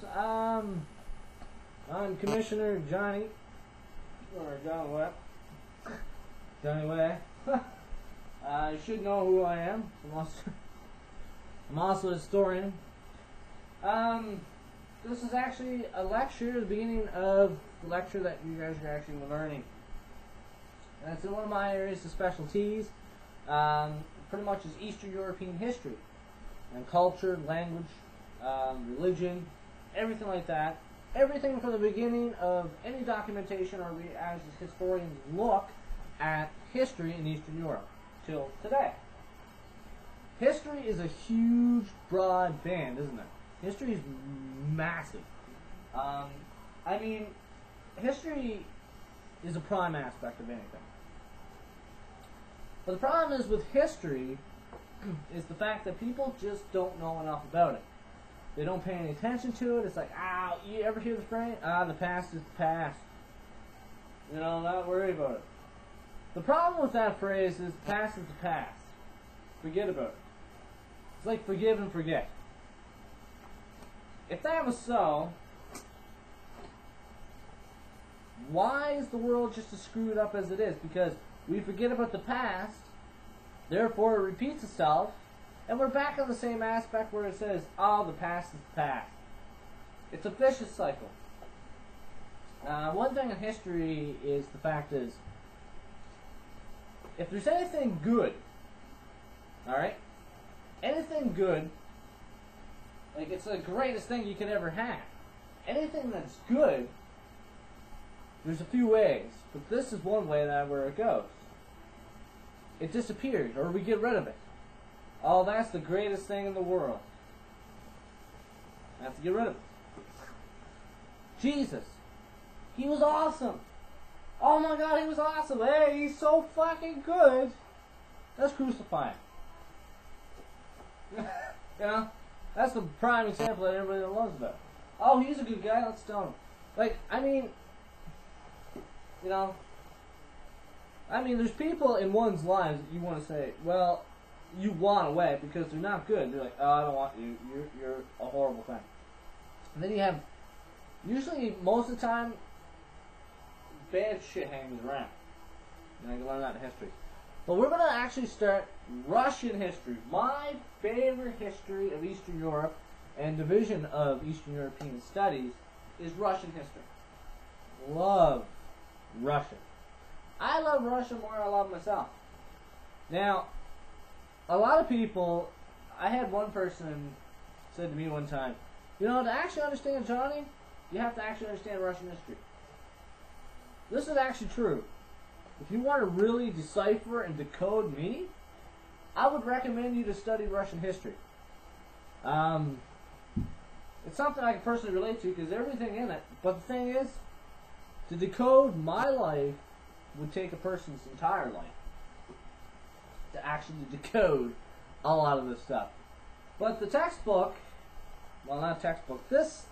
I'm Commissioner Johnny, or John Webb. Johnny Way. You should know who I am. I'm also a historian. This is actually a lecture, the beginning of the lecture that you guys are actually learning. And it's in one of my areas of specialties. Pretty much is Eastern European history. And culture, language, religion, everything like that. Everything from the beginning of any documentation, or we as historians look at history in Eastern Europe till today. History is a huge, broad band, isn't it? History is massive. I mean, history is a prime aspect of anything. But the problem is with history is the fact that people just don't know enough about it. They don't pay any attention to it. It's like, you ever hear the phrase? The past is the past. You know, not worry about it. The problem with that phrase is the past is the past. Forget about it. It's like forgive and forget. If that was so, why is the world just as screwed up as it is? Because we forget about the past, therefore it repeats itself, and we're back on the same aspect where it says, the past is the past. It's a vicious cycle. One thing in history is the fact is, if there's anything good, alright, anything good, like it's the greatest thing you could ever have. Anything that's good, there's a few ways, but this is one way where it goes. It disappears, or we get rid of it. Oh, that's the greatest thing in the world. I have to get rid of it. Jesus. He was awesome. Oh my God, he was awesome. Hey, he's so fucking good. Let's crucify him. You know? That's the prime example that everybody loves about. Oh, he's a good guy, let's stone him. Like, I mean, you know, there's people in one's lives that you want to say, well, you want away because they're not good. They're like, I don't want you. You're a horrible thing. And then you have, usually, most of the time, bad shit hangs around. And I can learn that in history. But we're going to actually start Russian history. My favorite history of Eastern Europe and division of Eastern European studies is Russian history. Love Russia. I love Russia more than I love myself. Now, a lot of people, I had one person said to me one time, you know, to actually understand Johnny, you have to actually understand Russian history. This is actually true. If you want to really decipher and decode me, I would recommend you to study Russian history. It's something I can personally relate to because everything in it. But the thing is, to decode my life would take a person's entire life to actually decode a lot of this stuff. But the textbook, well, not textbook, it's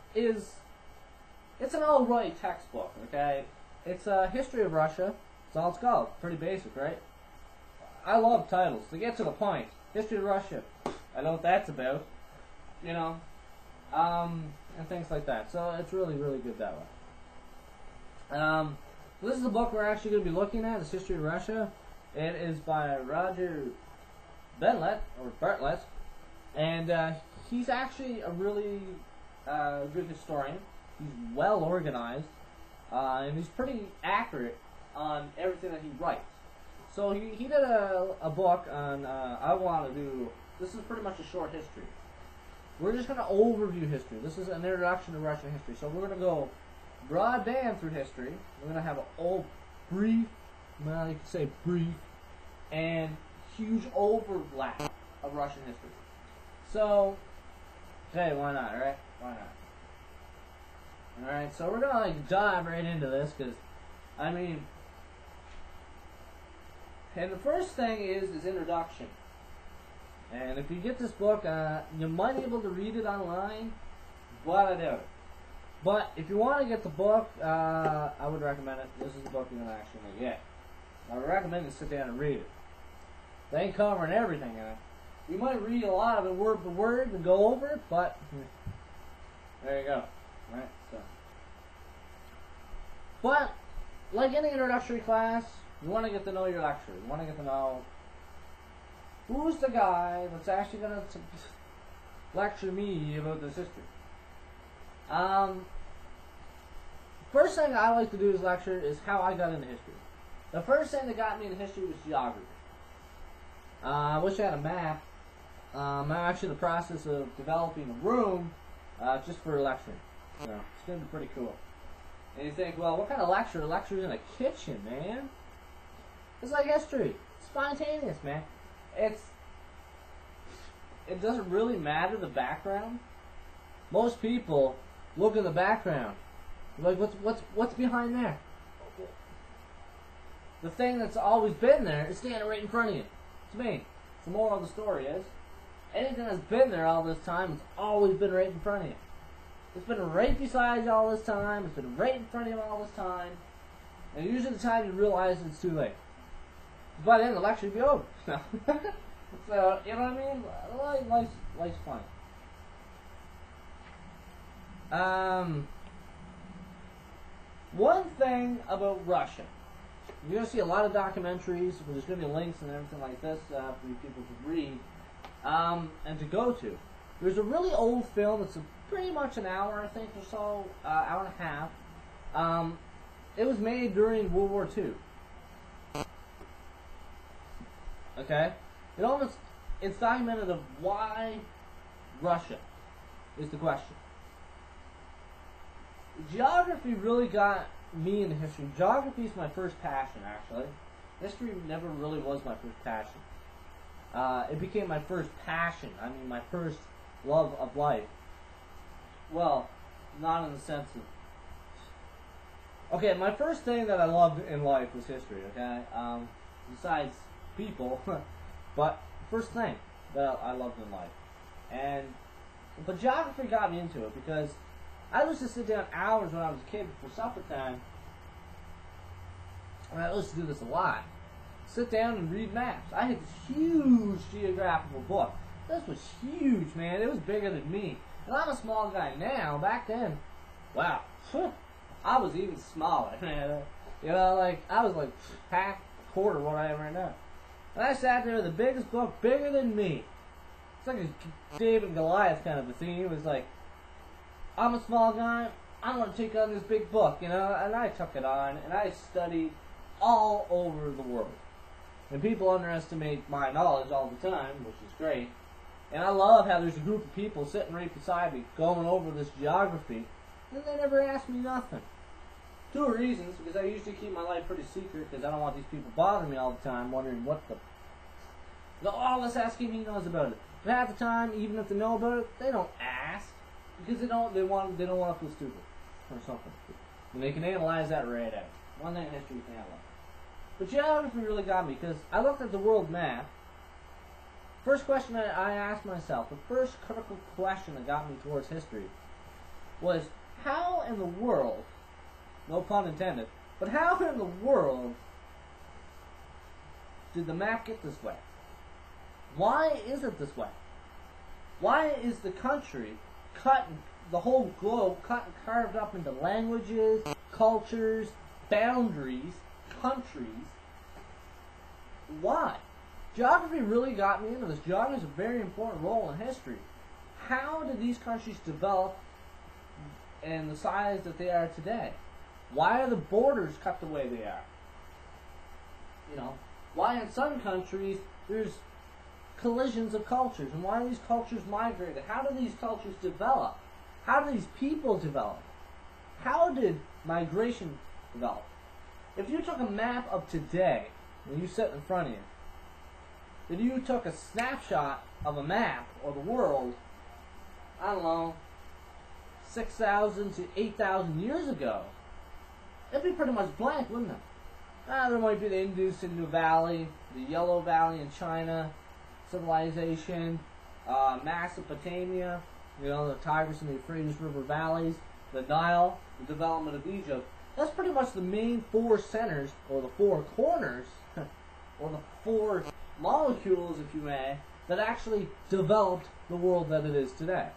an alright textbook, okay? It's a history of Russia. That's all it's called. Pretty basic, right? I love titles. They get to the point. History of Russia. I know what that's about. You know? And things like that. So it's really, really good that way. This is the book we're actually going to be looking at. It's History of Russia. It is by Roger Bartlett. And he's actually a really good historian. He's well organized. And he's pretty accurate on everything that he writes. So he did a book on, this is pretty much a short history. We're just going to overview history. This is an introduction to Russian history. So we're going to go broadband through history. We're going to have a brief, well, you could say brief, and huge overlap of Russian history. So, hey, why not, right? Why not? Alright, so we're going to dive right into this because, and the first thing is introduction. And if you get this book, you might be able to read it online, but I doubt it. But if you want to get the book, I would recommend it. This is the book you're going to actually get. I would recommend you sit down and read it. They ain't covering everything in it. You might read a lot of it word for word and go over it, but There you go. Right. So, but like any introductory class, you want to get to know your lecturer. You want to get to know who's the guy that's actually going to lecture me about this history. First thing I like to do as lecture is how I got into history. The first thing that got me into history was geography. I wish I had a map. I'm actually in the process of developing a room just for lecturing. So it's going to be pretty cool. And you think, well, what kind of lecture? A lecture's in a kitchen, man. It's like history. It's spontaneous, man. It doesn't really matter the background. Most people look in the background. Like, what's behind there? The thing that's always been there is standing right in front of you. It's me. The moral of the story is, anything that's been there all this time has always been right in front of you. It's been right beside you all this time. It's been right in front of you all this time. And usually the time you realize it's too late. By then the lecture will be over. So, you know what I mean? Life's fun. One thing about Russia. You're going to see a lot of documentaries. There's going to be links and everything like this for you people to read and to go to. There's a really old film. It's pretty much an hour, I think, or so, hour and a half. It was made during World War II. Okay? It's documented of why Russia is the question. Geography really got me into history. Geography is my first passion, actually. History never really was my first passion. It became my first passion. I mean, my first love of life. Well, not in the sense of... Okay, my first thing that I loved in life was history, okay? Besides people. But first thing that I loved in life. But geography got me into it because I used to sit down hours when I was a kid before supper time. And I used to do this a lot. Sit down and read maps. I had this huge geographical book. This was huge, man. It was bigger than me. And I'm a small guy now. Back then, wow, I was even smaller, man. You know, like, I was like half, quarter what I am right now. And I sat there with the biggest book, bigger than me. It's like a David and Goliath kind of a thing. It was like, I'm a small guy, I'm going to take on this big book, you know? And I took it on, and I studied all over the world. And people underestimate my knowledge all the time, which is great. And I love how there's a group of people sitting right beside me going over this geography, and they never ask me nothing. Two reasons, because I usually keep my life pretty secret, because I don't want these people bothering me all the time, wondering what the... Oh, let's ask him, he knows about it. But half the time, even if they know about it, they don't ask, because they don't want to feel stupid, or something. And they can analyze that right out. One thing in history you can analyze. But geography really got me, because I looked at the world map. First question I asked myself, the first critical question that got me towards history, was how in the world, no pun intended, but how in the world did the map get this way? Why is it this way? Why is the country cut, the whole globe cut and carved up into languages, cultures, boundaries, countries? Why? Geography really got me into this. Geography is a very important role in history. How did these countries develop in the size that they are today? Why are the borders cut the way they are? You know, why in some countries there's collisions of cultures, and why are these cultures migrated? How do these cultures develop? How do these people develop? How did migration develop? If you took a map of today, and you sit in front of you, if you took a snapshot of a map or the world, I don't know, 6,000 to 8,000 years ago, it'd be pretty much blank, wouldn't it? There might be the Indus Valley, the Yellow Valley in China, civilization, Mesopotamia, you know, the Tigris and the Euphrates River valleys, the Nile, the development of Egypt. That's pretty much the main four centers, or the four corners, or the four molecules, if you may, that actually developed the world that it is today.